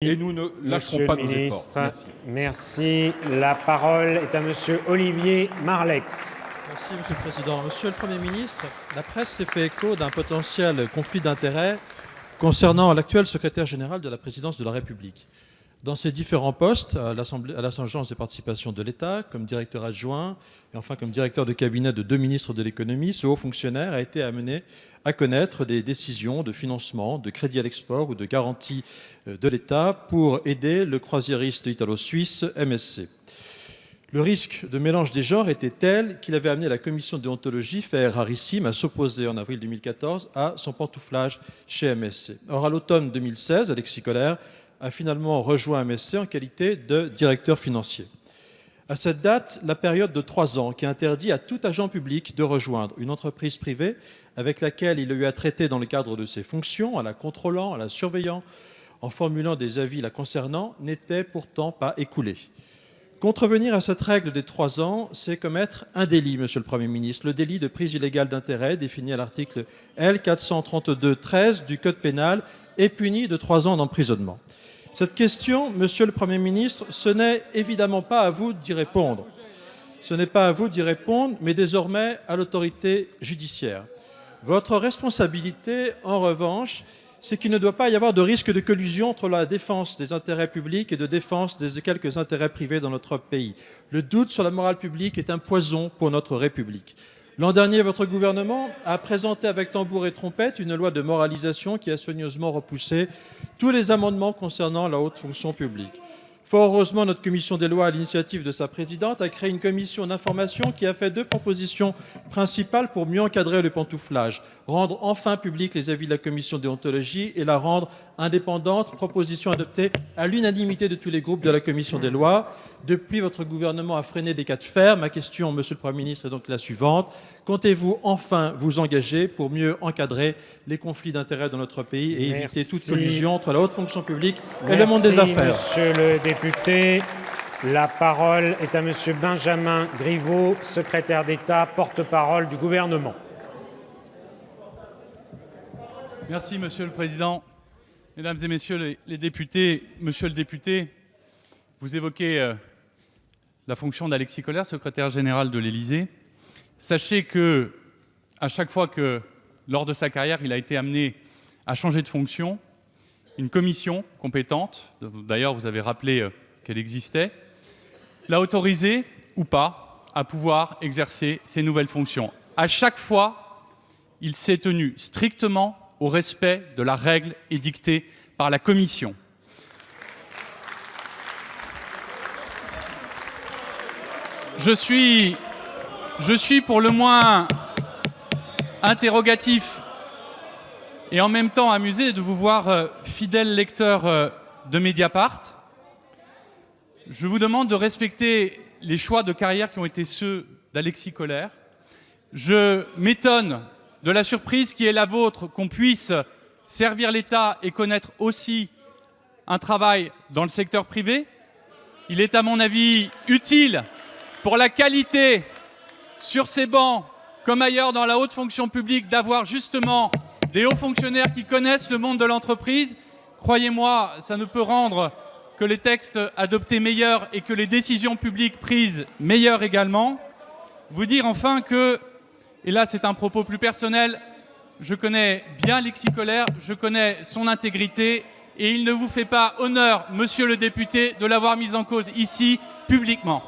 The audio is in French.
Et nous ne lâcherons pas nos efforts. Merci. Merci. La parole est à Monsieur Olivier Marleix. Merci, Monsieur le Président. Monsieur le Premier ministre, la presse s'est fait écho d'un potentiel conflit d'intérêts concernant l'actuel secrétaire général de la présidence de la République. Dans ses différents postes, à l'Agence des participations de l'État, comme directeur adjoint et enfin comme directeur de cabinet de 2 ministres de l'économie, ce haut fonctionnaire a été amené à connaître des décisions de financement, de crédit à l'export ou de garantie de l'État pour aider le croisiériste italo-suisse MSC. Le risque de mélange des genres était tel qu'il avait amené la commission de déontologie, fait rarissime, à s'opposer en avril 2014 à son pantouflage chez MSC. Or, à l'automne 2016, Alexis Kohler a finalement rejoint MSC en qualité de directeur financier. À cette date, la période de 3 ans qui interdit à tout agent public de rejoindre une entreprise privée avec laquelle il a eu à traiter dans le cadre de ses fonctions, en la contrôlant, en la surveillant, en formulant des avis la concernant, n'était pourtant pas écoulée. Contrevenir à cette règle des 3 ans, c'est commettre un délit, Monsieur le Premier ministre, le délit de prise illégale d'intérêt défini à l'article L. 432-13 du Code pénal et puni de 3 ans d'emprisonnement. Cette question, Monsieur le Premier ministre, ce n'est évidemment pas à vous d'y répondre. Ce n'est pas à vous d'y répondre, mais désormais à l'autorité judiciaire. Votre responsabilité, en revanche, c'est qu'il ne doit pas y avoir de risque de collusion entre la défense des intérêts publics et de défense des quelques intérêts privés dans notre pays. Le doute sur la morale publique est un poison pour notre République. L'an dernier, votre gouvernement a présenté avec tambour et trompette une loi de moralisation qui a soigneusement repoussé tous les amendements concernant la haute fonction publique. Fort heureusement, notre commission des lois, à l'initiative de sa présidente, a créé une commission d'information qui a fait 2 propositions principales pour mieux encadrer le pantouflage. Rendre enfin publics les avis de la commission de déontologie et la rendre indépendante, proposition adoptée à l'unanimité de tous les groupes de la commission des lois. Depuis, votre gouvernement a freiné des cas de fer. Ma question, Monsieur le Premier ministre, est donc la suivante. Comptez-vous enfin vous engager pour mieux encadrer les conflits d'intérêts dans notre pays et éviter toute collusion entre la haute fonction publique et le monde des affaires? Monsieur le député. La parole est à Monsieur Benjamin Griveaux, secrétaire d'État, porte-parole du gouvernement. Merci, Monsieur le Président. Mesdames et Messieurs les députés, Monsieur le député, vous évoquez la fonction d'Alexis Kohler, secrétaire général de l'Élysée. Sachez que, à chaque fois que, lors de sa carrière, il a été amené à changer de fonction, une commission compétente, d'ailleurs vous avez rappelé qu'elle existait, l'a autorisé ou pas à pouvoir exercer ses nouvelles fonctions. À chaque fois, il s'est tenu strictement au respect de la règle édictée par la commission. Je suis pour le moins interrogatif et en même temps amusé de vous voir fidèle lecteur de Mediapart. Je vous demande de respecter les choix de carrière qui ont été ceux d'Alexis Kohler. Je m'étonne de la surprise qui est la vôtre qu'on puisse servir l'État et connaître aussi un travail dans le secteur privé. Il est à mon avis utile pour la qualité sur ces bancs, comme ailleurs dans la haute fonction publique, d'avoir justement des hauts fonctionnaires qui connaissent le monde de l'entreprise. Croyez-moi, ça ne peut rendre que les textes adoptés meilleurs et que les décisions publiques prises meilleures également. Vous dire enfin que, et là c'est un propos plus personnel, je connais bien Alexis Kohler, je connais son intégrité et il ne vous fait pas honneur, monsieur le député, de l'avoir mise en cause ici, publiquement.